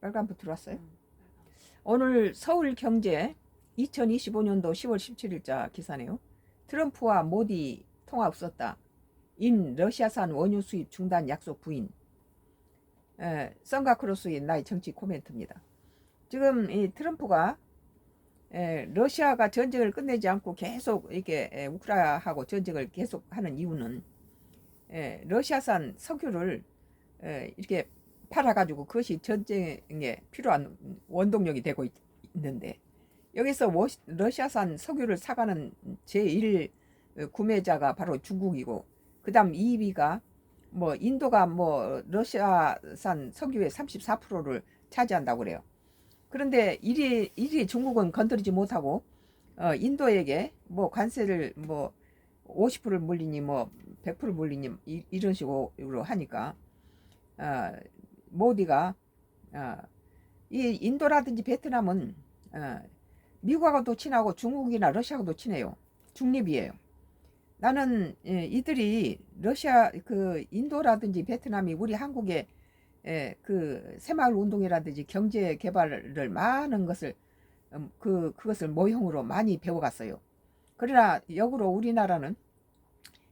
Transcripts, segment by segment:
빨간불 들어왔어요? 오늘 서울경제 2025년도 10월 17일자 기사네요. 트럼프와 모디 통화 없었다. 인 러시아산 원유 수입 중단 약속 부인. 선가크로스의 나의 정치 코멘트입니다. 지금 이 트럼프가 러시아가 전쟁을 끝내지 않고 계속 이렇게 우크라이나하고 전쟁을 계속하는 이유는 러시아산 석유를 이렇게 팔아가지고 그것이 전쟁에 필요한 원동력이 되고 있는데, 여기서 러시아산 석유를 사가는 제1 구매자가 바로 중국이고, 그 다음 2위가 뭐 인도가 뭐 러시아산 석유의 34%를 차지한다고 그래요. 그런데 1위 중국은 건드리지 못하고 인도에게 뭐 관세를 뭐 50%를 물리니 뭐 100%를 물리니 이런 식으로 하니까 모디가 이 인도라든지 베트남은 미국하고도 친하고 중국이나 러시아하고도 친해요. 중립이에요. 나는 이들이 러시아 그 인도라든지 베트남이 우리 한국의 그 새마을 운동이라든지 경제 개발을 많은 것을 그것을 모형으로 많이 배워갔어요. 그러나 역으로 우리나라는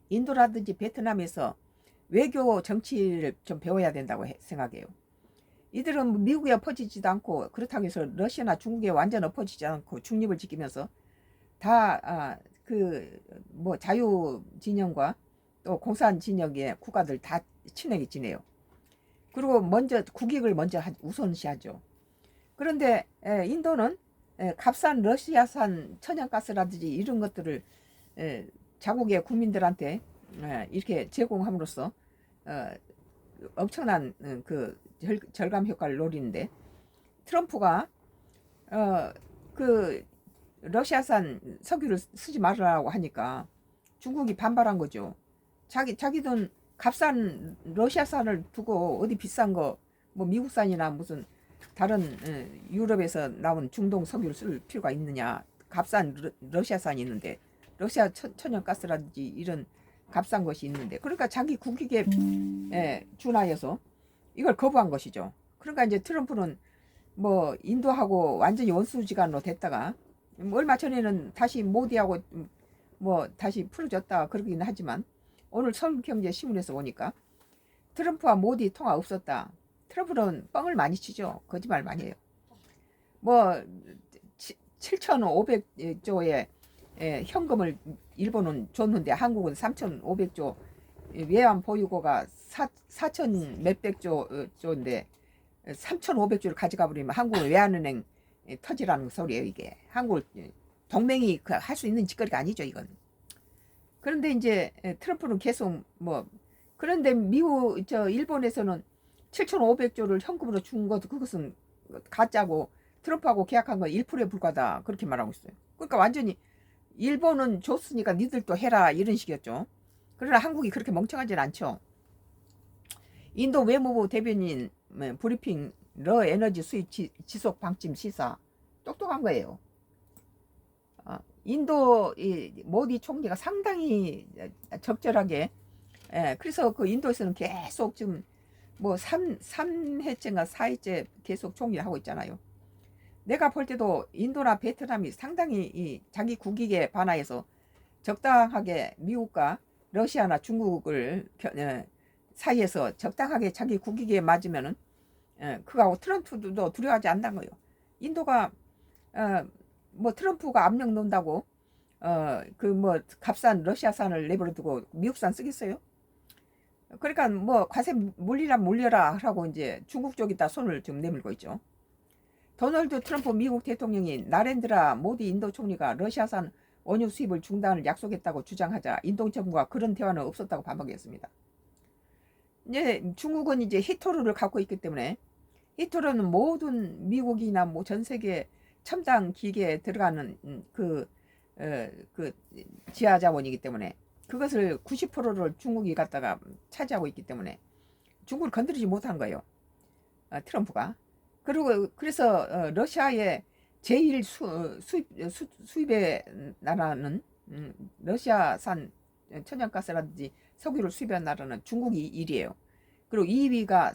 인도라든지 베트남에서 외교 정치를 좀 배워야 된다고 생각해요. 이들은 미국에 엎어지지도 않고, 그렇다고 해서 러시아나 중국에 완전 엎어지지 않고 중립을 지키면서 다 그 뭐 자유 진영과 또 공산 진영의 국가들 다 친하게 지내요. 그리고 먼저 국익을 먼저 우선시하죠. 그런데 인도는 값싼 러시아산 천연가스라든지 이런 것들을 자국의 국민들한테 이렇게 제공함으로써 엄청난 그 절감 효과를 노리는데, 트럼프가 그 러시아산 석유를 쓰지 말라고 하니까 중국이 반발한 거죠. 자기 돈 값싼 러시아산을 두고 어디 비싼 거 뭐 미국산이나 무슨 다른 유럽에서 나온 중동 석유를 쓸 필요가 있느냐. 값싼 러시아산이 있는데, 러시아 천연가스라든지 이런 값싼 것이 있는데, 그러니까 자기 국익에 준하여서 이걸 거부한 것이죠. 그러니까 이제 트럼프는 뭐 인도하고 완전히 원수지간으로 됐다가 뭐 얼마 전에는 다시 모디하고 뭐 다시 풀어졌다 그러긴 하지만, 오늘 서울경제신문에서 보니까 트럼프와 모디 통화 없었다. 트럼프는 뻥을 많이 치죠. 거짓말 많이 해요. 뭐 7,500조의 현금을 일본은 줬는데 한국은 3,500조, 외환 보유고가 4천 몇백 조인데 3,500조를 가져가 버리면 한국은 외환은행 터지라는 소리예요. 이게 한국을 동맹이 할 수 있는 짓거리가 아니죠, 이건. 그런데 이제 트럼프는 계속 뭐, 그런데 미국 일본에서는 7,500조를 현금으로 준 것도 그것은 가짜고, 트럼프하고 계약한 건 1%에 불과하다 그렇게 말하고 있어요. 그러니까 완전히 일본은 줬으니까 니들도 해라 이런 식이었죠. 그러나 한국이 그렇게 멍청하진 않죠. 인도 외무부 대변인 브리핑 러 에너지 수입 지속 방침 시사, 똑똑한 거예요. 인도 모디 총리가 상당히 적절하게, 그래서 그 인도에서는 계속 지금 뭐 3회째인가 4회째 계속 총리를 하고 있잖아요. 내가 볼 때도 인도나 베트남이 상당히 자기 국익에 반하여서 적당하게 미국과 러시아나 중국을 사이에서 적당하게 자기 국익에 맞으면은 그거하고 트럼프도 두려워하지 않는 거예요. 인도가 뭐 트럼프가 압력 넣는다고 그 뭐 값싼 러시아산을 내버려두고 미국산 쓰겠어요? 그러니까 뭐 과세 물리라 물려라 하고 이제 중국 쪽에다 손을 좀 내밀고 있죠. 도널드 트럼프 미국 대통령이 나렌드라 모디 인도 총리가 러시아산 원유 수입을 중단을 약속했다고 주장하자 인도 정부가 그런 대화는 없었다고 반박했습니다. 이제 중국은 이제 히토르를 갖고 있기 때문에, 히토르는 모든 미국이나 뭐 전 세계 첨단 기계에 들어가는 그 지하 자원이기 때문에 그것을 90%를 중국이 갖다가 차지하고 있기 때문에 중국을 건드리지 못한 거예요. 트럼프가. 그리고 그래서 러시아의 제일 수입의 나라는 러시아산 천연가스라든지 석유를 수입한 나라는 중국이 1위에요. 그리고 2위가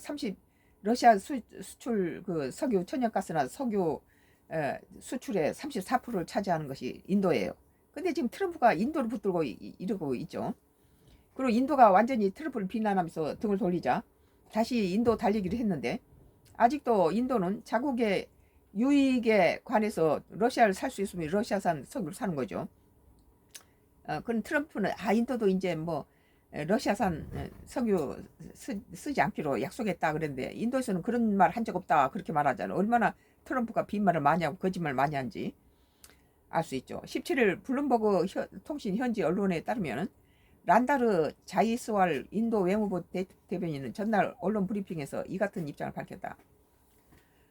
러시아 수출 그 석유 천연가스나 석유 수출의 34%를 차지하는 것이 인도예요. 근데 지금 트럼프가 인도를 붙들고 이러고 있죠. 그리고 인도가 완전히 트럼프를 비난하면서 등을 돌리자 다시 인도 달리기를 했는데 아직도 인도는 자국의 유익에 관해서 러시아를 살 수 있으면 러시아산 석유를 사는 거죠. 그런 트럼프는 인도도 이제 뭐 러시아산 석유 쓰지 않기로 약속했다 그랬는데 인도에서는 그런 말 한 적 없다 그렇게 말하잖아요. 얼마나 트럼프가 빈말을 많이 하고 거짓말 많이 한지 알 수 있죠. 17일 블룸버그 통신 현지 언론에 따르면 란다르 자이스왈 인도 외무부 대변인은 전날 언론 브리핑에서 이 같은 입장을 밝혔다.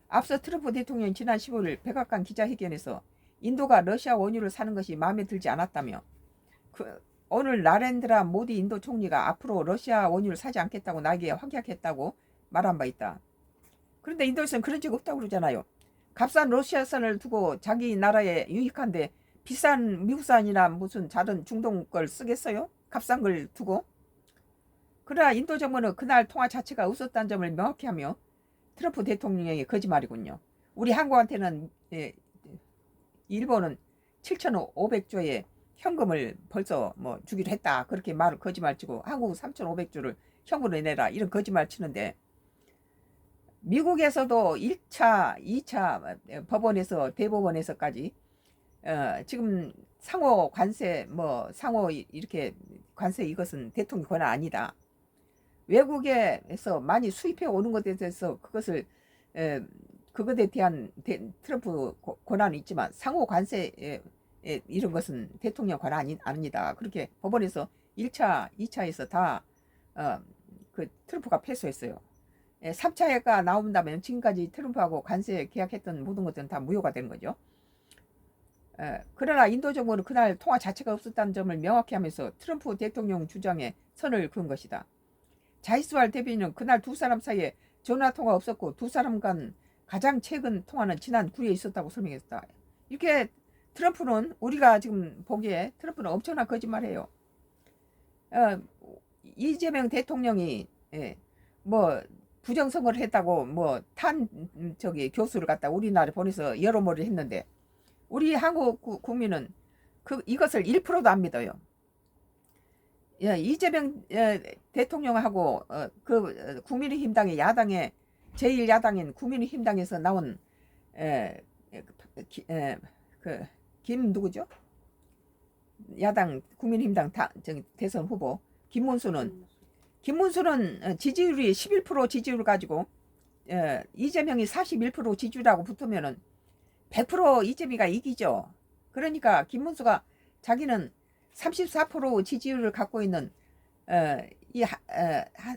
앞서 트럼프 대통령이 지난 15일 백악관 기자회견에서 인도가 러시아 원유를 사는 것이 마음에 들지 않았다며 오늘 나렌드라 모디 인도 총리가 앞으로 러시아 원유를 사지 않겠다고 나에게 확약했다고 말한 바 있다. 그런데 인도에서는 그런 적 없다고 그러잖아요. 값싼 러시아산을 두고 자기 나라에 유익한데 비싼 미국산이나 무슨 다른 중동 걸 쓰겠어요? 값싼 걸 두고. 그러나 인도 정부는 그날 통화 자체가 없었다는 점을 명확히 하며 트럼프 대통령의 거짓말이군요. 우리 한국한테는 일본은 7,500조의 현금을 벌써 뭐 주기로 했다 그렇게 말을 거짓말 치고 한국 3,500조를 현금으로 내라 이런 거짓말 치는데 미국에서도 1차, 2차 법원에서 대법원에서까지 지금 상호 관세 뭐 상호 이렇게 관세 이것은 대통령 권한 아니다. 외국에서 많이 수입해 오는 것에 대해서 그것을 그것에 대한 트럼프 권한이 있지만 상호 관세 이런 것은 대통령 권한이 아닙니다. 그렇게 법원에서 1차, 2차에서 다 그 트럼프가 패소했어요. 3차가 나온다면 지금까지 트럼프하고 관세 계약했던 모든 것들은 다 무효가 되는 거죠. 그러나 인도 정부는 그날 통화 자체가 없었다는 점을 명확히 하면서 트럼프 대통령 주장에 선을 그은 것이다. 자이스왈 대변인은 그날 두 사람 사이에 전화 통화 없었고 두 사람 간 가장 최근 통화는 지난 9일에 있었다고 설명했다. 이렇게 트럼프는 우리가 지금 보기에 트럼프는 엄청난 거짓말해요. 이재명 대통령이 뭐 부정선거를 했다고 뭐 교수를 갖다 우리나라에 보내서 여러모를 했는데 우리 한국 국민은 이것을 1%도 안 믿어요. 이재명 대통령하고 국민의힘당의 야당의 제1야당인 국민의힘당에서 나온 김 누구죠? 야당 국민의힘당 대선 후보 김문수는 지지율이 11% 지지율을 가지고 이재명이 41% 지지율하고 붙으면은 100% 이재명이가 이기죠. 그러니까 김문수가 자기는 34% 지지율을 갖고 있는 이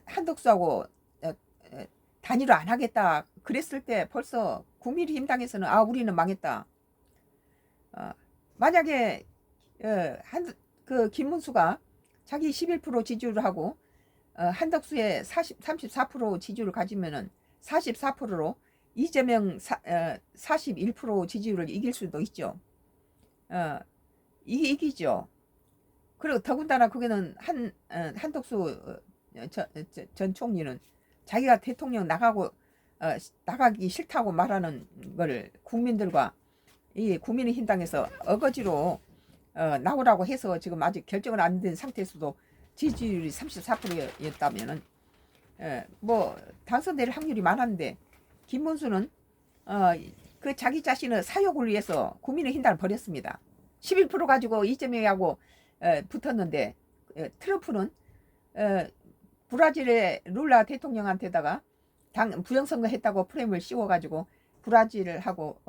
한덕수하고 단일화 안 하겠다 그랬을 때 벌써 국민의힘당에서는 우리는 망했다. 만약에 김문수가 자기 11% 지지율을 하고 한덕수의 34% 지지율을 가지면은 44%로 이재명 41% 지지율을 이길 수도 있죠. 이기죠. 그리고 더군다나 그게는 한덕수 전 총리는 자기가 대통령 나가기 싫다고 말하는 걸 국민들과 이 국민의힘당에서 어거지로 나오라고 해서 지금 아직 결정을 안 된 상태에서도 지지율이 34%였다면은 뭐 당선될 확률이 많았는데 김문수는 그 자기 자신의 사욕을 위해서 국민의힘당을 버렸습니다. 11% 가지고 이재명하고 붙었는데 트럼프는 브라질의 룰라 대통령한테다가 부정선거 했다고 프레임을 씌워가지고 브라질을 하고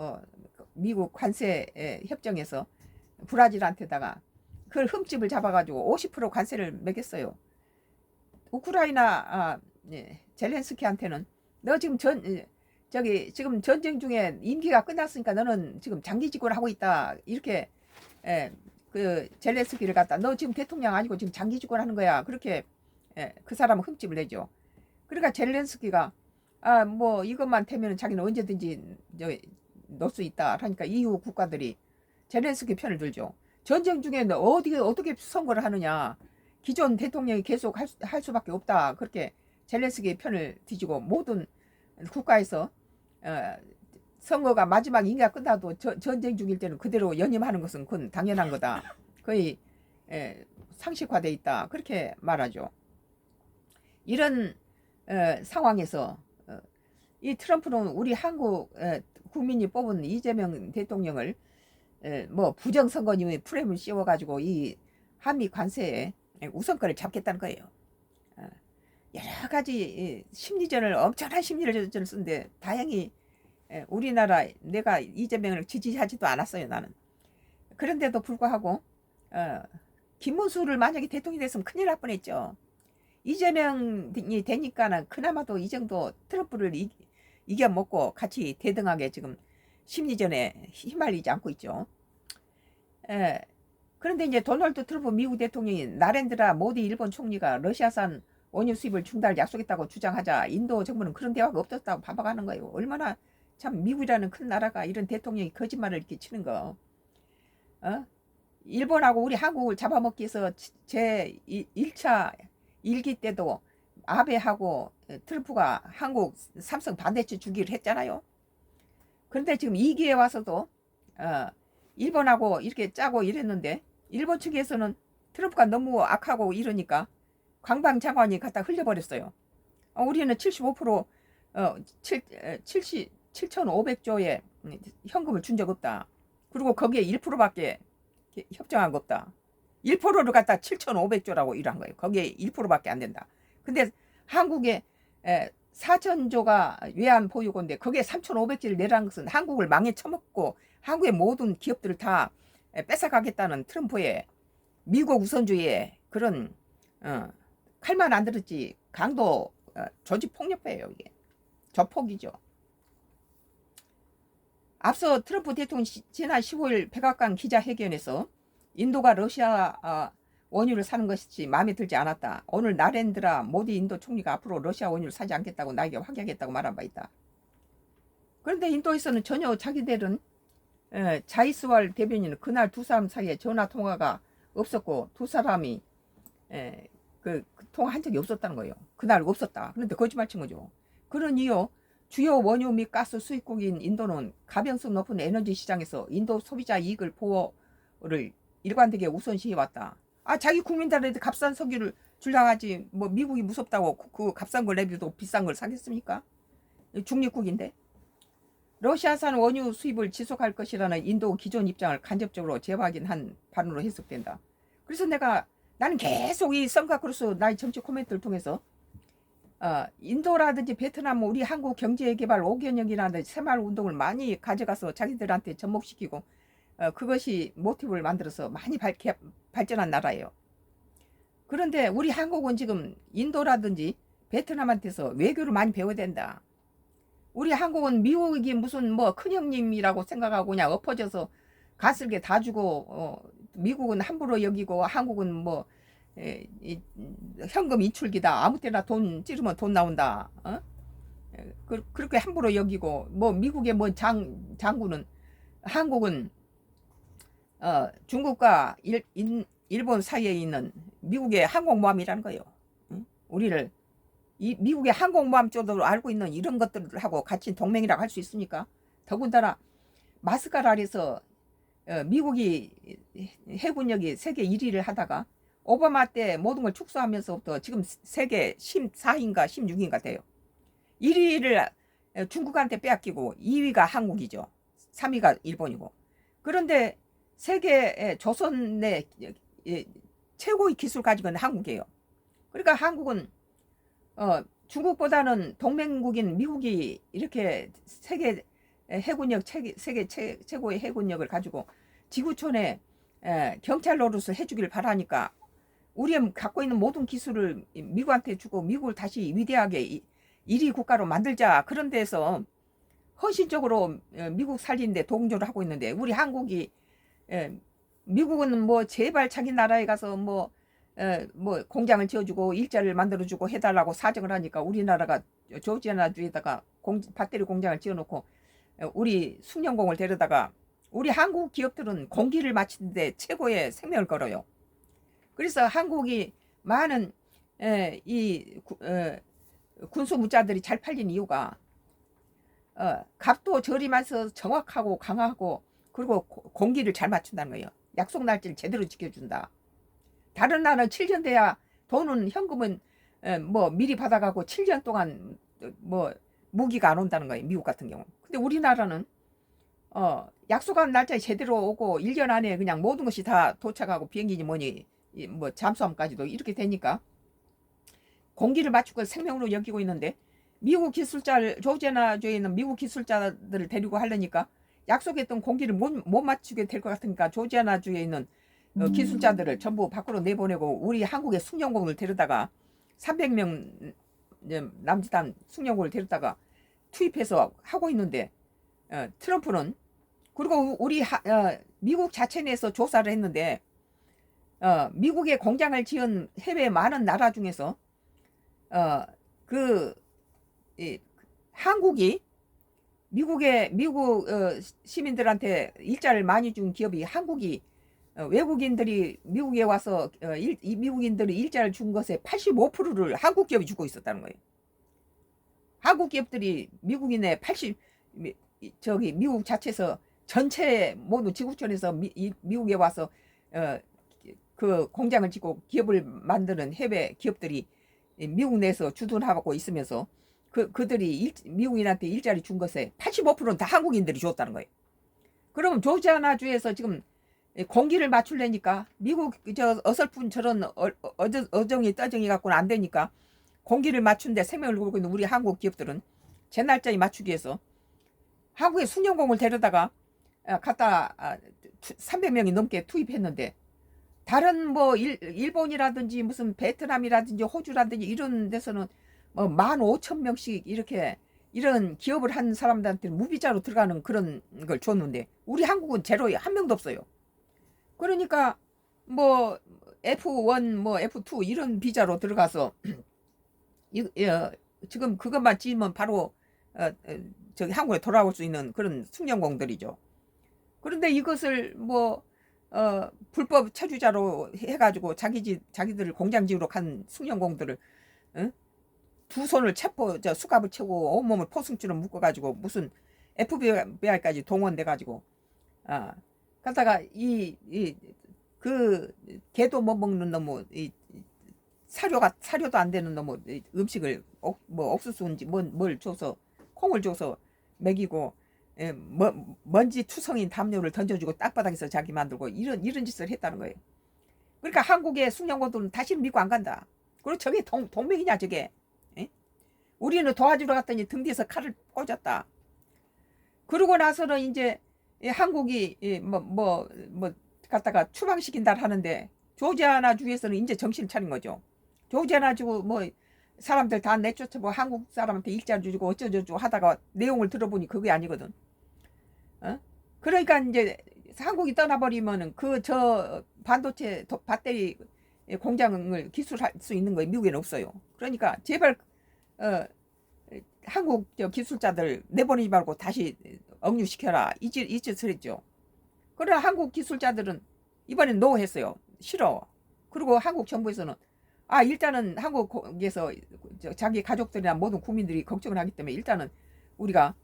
미국 관세 협정에서 브라질한테다가 그걸 흠집을 잡아가지고 50% 관세를 매겼어요. 우크라이나 젤렌스키한테는 너 지금 지금 전쟁 중에 임기가 끝났으니까 너는 지금 장기집권을 하고 있다 이렇게 그 젤렌스키를 갖다 너 지금 대통령 아니고 지금 장기집권하는 거야 그렇게 그 사람은 흠집을 내죠. 그러니까 젤렌스키가 뭐 이것만 되면 자기는 언제든지 넣을 수 있다 하니까 EU 국가들이 젤렌스키 편을 들죠. 전쟁 중에 어떻게 선거를 하느냐. 기존 대통령이 계속 할 수밖에 없다. 그렇게 젤렌스키 편을 뒤지고 모든 국가에서 선거가 마지막 임기가 끝나도 전쟁 중일 때는 그대로 연임하는 것은 그건 당연한 거다. 거의 상식화돼 있다. 그렇게 말하죠. 이런 상황에서 이 트럼프는 우리 한국 국민이 뽑은 이재명 대통령을 뭐 부정선거님의 프레임을 씌워가지고 이 한미 관세에 우선권을 잡겠다는 거예요. 여러 가지 심리전을 엄청난 심리전을 쓰는데 다행히 우리나라 내가 이재명을 지지하지도 않았어요. 나는. 그런데도 불구하고 김문수를 만약에 대통령이 됐으면 큰일 날 뻔했죠. 이재명이 되니까는 그나마도 이 정도 트럼프를 이겨먹고 같이 대등하게 지금 심리전에 휘말리지 않고 있죠. 그런데 이제 도널드 트럼프 미국 대통령이 나렌드라 모디 일본 총리가 러시아산 원유 수입을 중단을 약속했다고 주장하자 인도 정부는 그런 대화가 없었다고 반박하는 거예요. 얼마나 참 미국이라는 큰 나라가 이런 대통령이 거짓말을 이렇게 치는 거. 일본하고 우리 한국을 잡아먹기 위해서 제 1차 1기 때도 아베하고 트럼프가 한국 삼성 반대체 주기를 했잖아요. 그런데 지금 2기에 와서도 일본하고 이렇게 짜고 이랬는데 일본 측에서는 트럼프가 너무 악하고 이러니까 관방장관이 갖다 흘려버렸어요. 우리는 75% 7,500조의 현금을 준 적 없다. 그리고 거기에 1%밖에 협정한 거 없다. 1%를 갖다 7,500조라고 이런 거예요. 거기에 1%밖에 안 된다. 근데 한국에 4,000조가 외환 보유고인데 거기에 3,500조를 내라는 것은 한국을 망해 처먹고 한국의 모든 기업들을 다 뺏어가겠다는 트럼프의 미국 우선주의의 그런 칼만 안 들었지 강도 조직폭력배예요. 이게 조폭이죠. 앞서 트럼프 대통령이 지난 15일 백악관 기자회견에서 인도가 러시아 원유를 사는 것이 마음에 들지 않았다. 오늘 나렌드라 모디 인도 총리가 앞으로 러시아 원유를 사지 않겠다고 나에게 확약했다고 말한 바 있다. 그런데 인도에서는 전혀 자기들은 자이스왈 대변인은 그날 두 사람 사이에 전화 통화가 없었고 두 사람이 그 통화한 적이 없었다는 거예요. 그날 없었다. 그런데 거짓말 친 거죠. 그런 이유 주요 원유 및 가스 수입국인 인도는 가변성 높은 에너지 시장에서 인도 소비자 이익을 보호를 일관되게 우선시해왔다. 자기 국민들한테 값싼 석유를 주려하지 뭐 미국이 무섭다고 그 값싼 걸 내비도 비싼 걸 사겠습니까? 중립국인데. 러시아산 원유 수입을 지속할 것이라는 인도 기존 입장을 간접적으로 재확인한 발언으로 해석된다. 그래서 나는 계속 이 썬카크루스 나의 정치 코멘트를 통해서 인도라든지 베트남 우리 한국 경제개발 5개년이라든지 새마을운동을 많이 가져가서 자기들한테 접목시키고 그것이 모티브를 만들어서 많이 발전한 나라예요. 그런데 우리 한국은 지금 인도라든지 베트남한테서 외교를 많이 배워야 된다. 우리 한국은 미국이 무슨 뭐 큰형님이라고 생각하고 그냥 엎어져서 가슬게 다 주고 미국은 함부로 여기고 한국은 뭐 현금 인출기다. 아무 때나 돈 찌르면 돈 나온다. 그렇게 함부로 여기고 뭐 미국의 뭐 장군은 한국은 중국과 일본 사이에 있는 미국의 항공모함이라는 거예요. 우리를 이 미국의 항공모함 쪽으로 알고 있는 이런 것들하고 같이 동맹이라고 할 수 있습니까? 더군다나 마스카라에서 미국이 해군력이 세계 1위를 하다가 오바마 때 모든 걸 축소하면서부터 지금 세계 14인가 16인가 돼요. 1위를 중국한테 빼앗기고 2위가 한국이죠. 3위가 일본이고. 그런데 세계 조선 내 최고의 기술 가지고 있는 한국이에요. 그러니까 한국은 중국보다는 동맹국인 미국이 이렇게 세계 해군력 세계 최고의 해군력을 가지고 지구촌에 경찰 노릇을 해주길 바라니까 우리 갖고 있는 모든 기술을 미국한테 주고 미국을 다시 위대하게 1위 국가로 만들자. 그런 데서 헌신적으로 미국 살리는데 동조를 하고 있는데 우리 한국이 미국은 뭐 제발 자기 나라에 가서 뭐 공장을 지어주고 일자리를 만들어주고 해달라고 사정을 하니까 우리나라가 조지아나주에다가 배터리 공장을 지어놓고 우리 숙련공을 데려다가 우리 한국 기업들은 공기를 마치는데 최고의 생명을 걸어요. 그래서 한국이 많은 이 군수 무자들이 잘 팔린 이유가 값도 저리면서 정확하고 강하고 그리고 공기를 잘 맞춘다는 거예요. 약속 날짜를 제대로 지켜준다. 다른 나라는 7년 돼야 돈은 현금은 뭐 미리 받아가고 7년 동안 뭐 무기가 안 온다는 거예요. 미국 같은 경우. 근데 우리나라는 약속한 날짜에 제대로 오고 1년 안에 그냥 모든 것이 다 도착하고 비행기니 뭐니 뭐 잠수함까지도 이렇게 되니까 공기를 맞추고 생명으로 여기고 있는데 미국 기술자 조지아나주에 있는 미국 기술자들을 데리고 하려니까 약속했던 공기를 못 맞추게 될 것 같으니까 조지아나주에 있는 기술자들을 전부 밖으로 내보내고 우리 한국의 숙련공을 데려다가 300명 남짓한 숙련공을 데려다가 투입해서 하고 있는데 트럼프는 그리고 우리 미국 자체 내에서 조사를 했는데 미국에 공장을 지은 해외 많은 나라 중에서 한국이 미국 시민들한테 일자를 많이 준 기업이 한국이 외국인들이 미국에 와서 미국인들이 일자를 준 것의 85%를 한국 기업이 주고 있었다는 거예요. 한국 기업들이 미국인의 미국 자체에서 전체 모두 지구촌에서 미국에 와서 그 공장을 짓고 기업을 만드는 해외 기업들이 미국 내에서 주둔하고 있으면서 그들이 미국인한테 일자리 준 것에 85%는 다 한국인들이 줬다는 거예요. 그러면 조지아나주에서 지금 공기를 맞추려니까 미국 저 어설픈 저런 어정이 떠정이 갖고는 안 되니까 공기를 맞춘데 생명을 걸고 있는 우리 한국 기업들은 제 날짜에 맞추기 위해서 한국에 숙련공을 데려다가 갖다 300명이 넘게 투입했는데 다른 뭐 일본이라든지 무슨 베트남이라든지 호주라든지 이런 데서는 뭐 15,000명씩 이렇게 이런 기업을 한 사람들한테는 무비자로 들어가는 그런 걸 줬는데 우리 한국은 제로에 한 명도 없어요. 그러니까 뭐 F1 뭐 F2 이런 비자로 들어가서 지금 그것만 지으면 바로 저기 한국에 돌아올 수 있는 그런 숙련공들이죠. 그런데 이것을 뭐 불법 체류자로 해가지고 자기들 공장 지으러 간 숙련공들을 두 손을 수갑을 채고 온몸을 포승줄로 묶어가지고 무슨 FBI까지 동원돼가지고 가다가 그 개도 못 먹는 놈의 사료도 안 되는 놈의 음식을 뭐 옥수수인지 뭘 줘서 콩을 줘서 먹이고 먼지 투성인 담요를 던져주고 땅바닥에서 자기 만들고 이런 짓을 했다는 거예요. 그러니까 한국의 숙련고들은 다시는 미국 안 간다. 그리고 저게 동맹이냐 저게. 에? 우리는 도와주러 갔더니 등 뒤에서 칼을 꽂았다. 그러고 나서는 이제 한국이 뭐 갖다가 추방시킨다 하는데 조지아나 주에서는 이제 정신 차린 거죠. 조지아나 주 뭐 사람들 다 내쫓아보고 한국 사람한테 일자리 주고 어쩌고저쩌고 하다가 내용을 들어보니 그게 아니거든. 그러니까 이제 한국이 떠나버리면은 저 반도체 배터리 공장을 기술할 수 있는 거예요. 미국에는 없어요. 그러니까 제발 한국 기술자들 내보내지 말고 다시 억류시켜라 이 짓을 했죠. 그러나 한국 기술자들은 이번엔 노 했어요. 싫어. 그리고 한국 정부에서는 일단은 한국에서 자기 가족들이나 모든 국민들이 걱정을 하기 때문에 일단은 우리가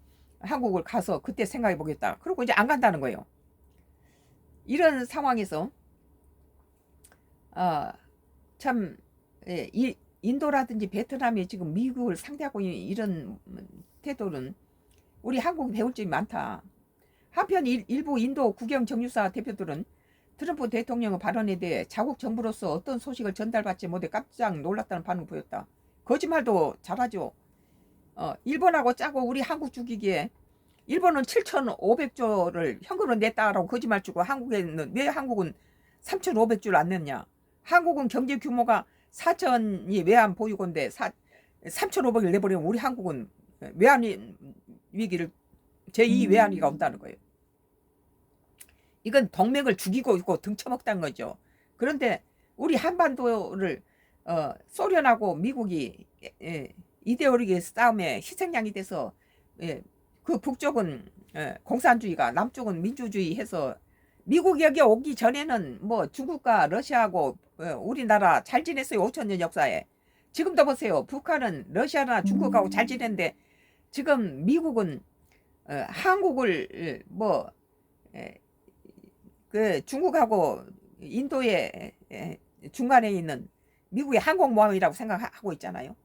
한국을 가서 그때 생각해 보겠다. 그리고 이제 안 간다는 거예요. 이런 상황에서 참 인도라든지 베트남이 지금 미국을 상대하고 있는 이런 태도는 우리 한국이 배울 점이 많다. 한편 일부 인도 국영 정유사 대표들은 트럼프 대통령의 발언에 대해 자국 정부로서 어떤 소식을 전달받지 못해 깜짝 놀랐다는 반응을 보였다. 거짓말도 잘하죠. 일본하고 짜고 우리 한국 죽이기에 일본은 7,500조를 현금으로 냈다라고 거짓말 치고 한국에는 왜 한국은 3,500조를 안 냈냐. 한국은 경제 규모가 4천이 외환 보유고인데 3,500을 내버리면 우리 한국은 외환 위기를 제2 외환 위기가 온다는 거예요. 이건 동맹을 죽이고 있고 등쳐먹다는 거죠. 그런데 우리 한반도를 소련하고 미국이 이데올로기 싸움에 희생양이 돼서 그 북쪽은 공산주의가 남쪽은 민주주의 해서 미국 여기 오기 전에는 뭐 중국과 러시아하고 우리나라 잘 지냈어요. 5천년 역사에. 지금도 보세요. 북한은 러시아나 중국하고 잘 지냈는데 지금 미국은 한국을 뭐 그 중국하고 인도의 중간에 있는 미국의 항공모함이라고 생각하고 있잖아요.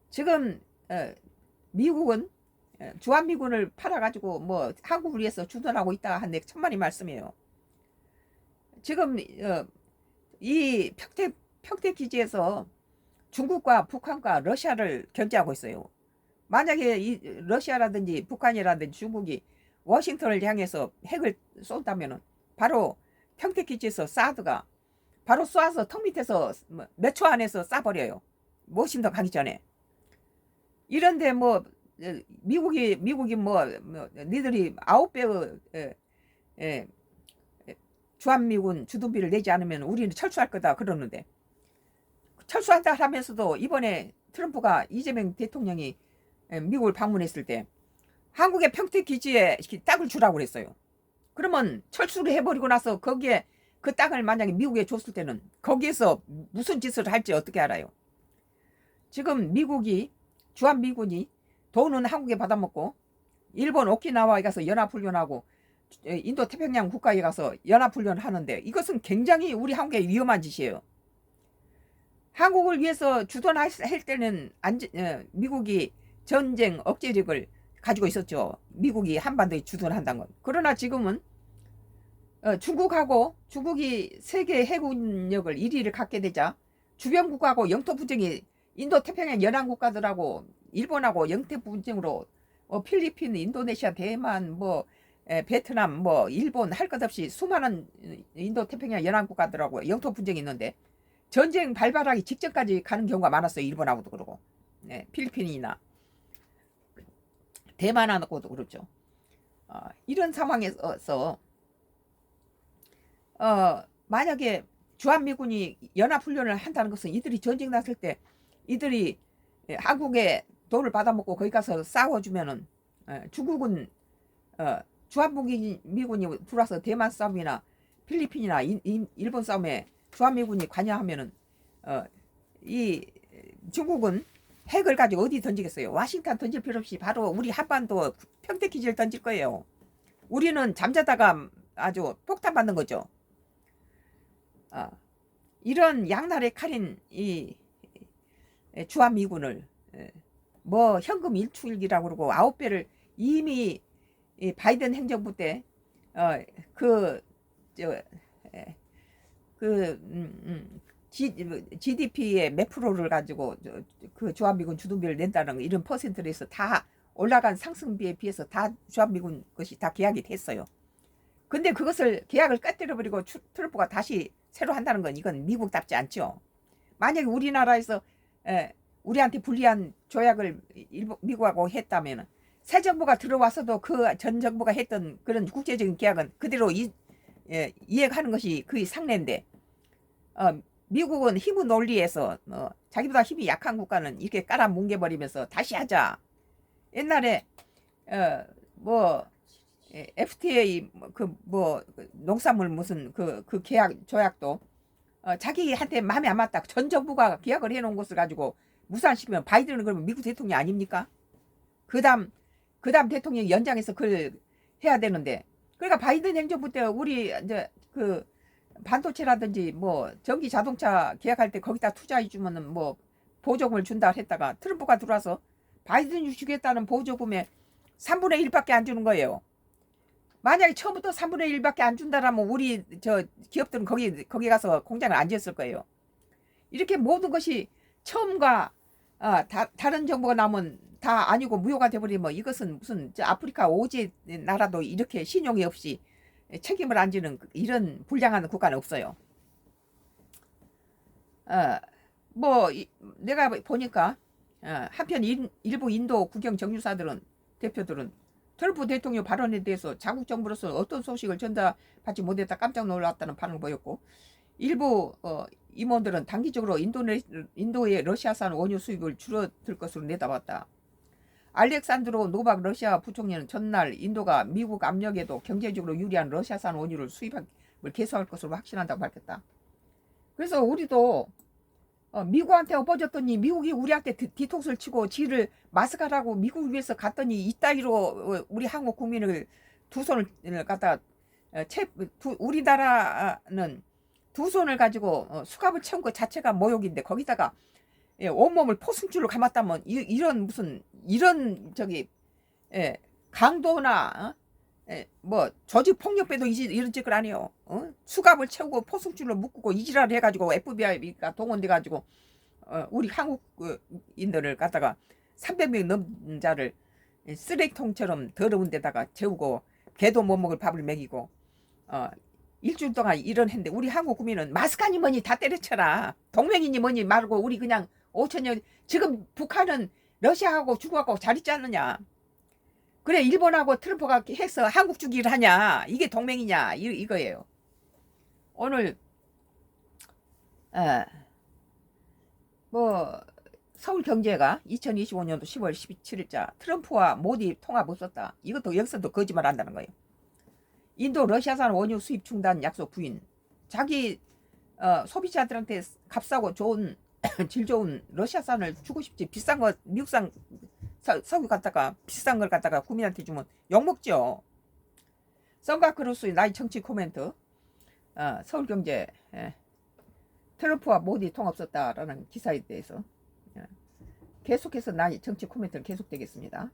지금 미국은 주한미군을 팔아가지고 뭐 한국을 위해서 주둔하고 있다 하는데 천만이 말씀이에요. 지금 이 평택 기지에서 중국과 북한과 러시아를 견제하고 있어요. 만약에 이 러시아라든지 북한이라든지 중국이 워싱턴을 향해서 핵을 쏜다면은 바로 평택 기지에서 사드가 바로 쏴서 턱 밑에서 몇 초 안에서 쏴버려요. 워싱턴 가기 전에. 이런데 뭐 미국이 뭐 니들이 9배의 주한미군 주둔비를 내지 않으면 우리는 철수할 거다 그러는데, 철수한다 하면서도 이번에 트럼프가 이재명 대통령이 미국을 방문했을 때 한국의 평택 기지에 땅을 주라고 그랬어요. 그러면 철수를 해버리고 나서 거기에 그 땅을 만약에 미국에 줬을 때는 거기에서 무슨 짓을 할지 어떻게 알아요? 지금 미국이 주한미군이 돈은 한국에 받아먹고 일본 오키나와에 가서 연합훈련하고 인도 태평양 국가에 가서 연합훈련을 하는데, 이것은 굉장히 우리 한국에 위험한 짓이에요. 한국을 위해서 주둔할 때는 미국이 전쟁 억제력을 가지고 있었죠. 미국이 한반도에 주둔한다는 건. 그러나 지금은 중국이 세계 해군력을 1위를 갖게 되자 주변국하고 영토 분쟁이 인도 태평양 연안 국가들하고 일본하고 영토 분쟁으로 필리핀, 인도네시아, 대만, 뭐 베트남, 뭐 일본 할 것 없이 수많은 인도 태평양 연안 국가들하고 영토 분쟁이 있는데 전쟁 발발하기 직전까지 가는 경우가 많았어요. 일본하고도 그러고 필리핀이나 대만하고도 그렇죠. 이런 상황에서 만약에 주한미군이 연합훈련을 한다는 것은 이들이 전쟁 났을 때 이들이 한국에 돈을 받아먹고 거기 가서 싸워주면은 중국은 주한미군이 들어와서 대만 싸움이나 필리핀이나 일본 싸움에 주한미군이 관여하면은 이 중국은 핵을 가지고 어디 던지겠어요? 와싱턴 던질 필요 없이 바로 우리 한반도 평택 기지를 던질 거예요. 우리는 잠자다가 아주 폭탄 받는 거죠. 이런 양날의 칼인 이 주한미군을 뭐 현금 일출기라고 그러고 9배를 이미 바이든 행정부 때 GDP의 몇 프로를 가지고 그 주한미군 주둔비를 낸다는 이런 퍼센트를 해서 다 올라간 상승비에 비해서 다 주한미군 것이 다 계약이 됐어요. 근데 그것을 계약을 깨뜨려버리고 트럼프가 다시 새로 한다는 건 이건 미국답지 않죠. 만약에 우리나라에서 우리한테 불리한 조약을 미국하고 했다면 새 정부가 들어와서도 그 전 정부가 했던 그런 국제적인 계약은 그대로 이행하는 것이 그 상례인데, 미국은 힘의 논리에서 자기보다 힘이 약한 국가는 이렇게 깔아뭉개버리면서 다시 하자. 옛날에 뭐 FTA 농산물 무슨 그 계약 조약도 자기한테 마음에 안 맞다 전 정부가 계약을 해놓은 것을 가지고 무산시키면 바이든은 그러면 미국 대통령 아닙니까? 그다음 대통령이 연장해서 그걸 해야 되는데, 그러니까 바이든 행정부 때 우리 이제 그 반도체라든지 뭐 전기 자동차 계약할 때 거기다 투자해 주면은 뭐 보조금을 준다 했다가 트럼프가 들어와서 바이든이 주겠다는 보조금의 3분의 1밖에 안 주는 거예요. 만약에 처음부터 3분의 1밖에 안 준다라면 우리 저 기업들은 거기 가서 공장을 안 지었을 거예요. 이렇게 모든 것이 처음과 다른 정보가 나오면 다 아니고 무효가 돼버리면 이것은 무슨 아프리카 오지 나라도 이렇게 신용이 없이 책임을 안 지는 이런 불량한 국가는 없어요. 뭐 내가 보니까 한편 일부 인도 국영 정유사들은 대표들은 트럼프 대통령 발언에 대해서 자국 정부로서 어떤 소식을 전달받지 못했다 깜짝 놀랐다는 반응을 보였고, 일부 임원들은 단기적으로 인도의 러시아산 원유 수입을 줄어들 것으로 내다봤다. 알렉산드로 노박 러시아 부총리는 전날 인도가 미국 압력에도 경제적으로 유리한 러시아산 원유를 수입을 계속할 것으로 확신한다고 밝혔다. 그래서 우리도 미국한테 엎어졌더니 미국이 우리한테 뒤통수를 치고 지를 마스카라고 미국을 위해서 갔더니 이따위로 우리 한국 국민을 두 손을 갖다 우리나라는 두 손을 가지고 수갑을 채운 것 자체가 모욕인데 거기다가 온몸을 포승줄로 감았다면 이런 무슨 이런 저기 강도나 뭐 조직 폭력배도 이런 짓을 안 해요. 수갑을 채우고 포승줄로 묶고 이지랄 해가지고 FBI가 동원돼 가지고 우리 한국인들을 갖다가 300명 넘는 자를 쓰레기통처럼 더러운 데다가 재우고 개도 못 먹을 밥을 먹이고 일주일 동안 이런 했는데 우리 한국 국민은 마스카니 뭐니 다 때려쳐라. 동맹이니 뭐니 말고 우리 그냥 5천년 지금 북한은 러시아하고 중국하고 잘 있지 않느냐. 그래 일본하고 트럼프가 해서 한국 주기를 하냐. 이게 동맹이냐 이거예요. 오늘 뭐 서울경제가 2025년도 10월 17일자 트럼프와 모디 통합 없었다. 이것도 여기서도 거짓말 한다는 거예요. 인도 러시아산 원유 수입 중단 약속 부인. 자기 소비자들한테 값싸고 좋은 질 좋은 러시아산을 주고 싶지. 비싼 거 미국산 석유 갖다가 비싼 걸 갖다가 국민한테 주면 욕먹죠. 썬가크루스의 나의 정치 코멘트. 서울경제 트럼프와 모디 통합 없었다라는 기사에 대해서 계속해서 나의 정치 코멘트는 계속되겠습니다.